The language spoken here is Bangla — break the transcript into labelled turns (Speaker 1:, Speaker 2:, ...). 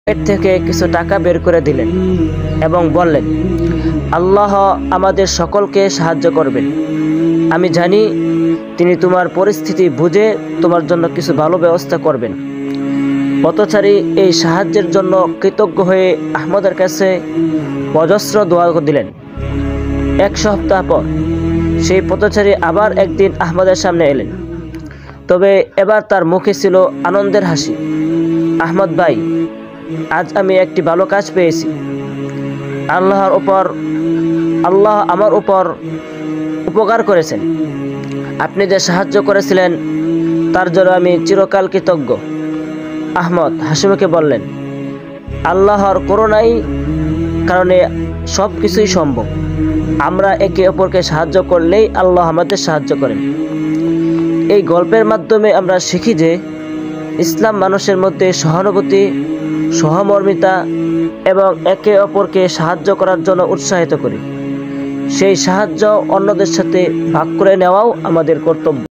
Speaker 1: পকেট থেকে কিছু টাকা বের করে দিলেন এবং বললেন, আল্লাহ আমাদের সকলকে সাহায্য করবেন। আমি জানি তিনি তোমার পরিস্থিতি বুঝে তোমার জন্য কিছু ভালো ব্যবস্থা করবেন। পথচারী এই সাহায্যের জন্য কৃতজ্ঞ হয়ে আহমদের কাছে অজস্র দোয়া দিলেন। এক সপ্তাহ পর সেই পথচারী আবার একদিন আহমদের সামনে এলেন, তবে এবার তার মুখে ছিল আনন্দের হাসি। আহমদ ভাই, আজ আমি একটি ভালো কাজ পেয়েছি। আল্লাহ আমার উপর উপকার করেছেন। আপনি যে সাহায্য করেছিলেন তার জন্য আমি চিরকাল কৃতজ্ঞ। আহমদ হাসিমুখে বললেন, আল্লাহর করুণার কারণে সব কিছুই সম্ভব। আমরা একে অপরকে সাহায্য করলেই আল্লাহ আমাদের সাহায্য করেন। এই গল্পের মাধ্যমে আমরা শিখি যে ইসলাম মানুষের মধ্যে সহানুভূতি, সহমর্মিতা এবং একে অপরকে সাহায্য করার জন্য উৎসাহিত করে। সেই সাহায্য অন্যদের সাথে ভাগ করে নেওয়াও আমাদের কর্তব্য।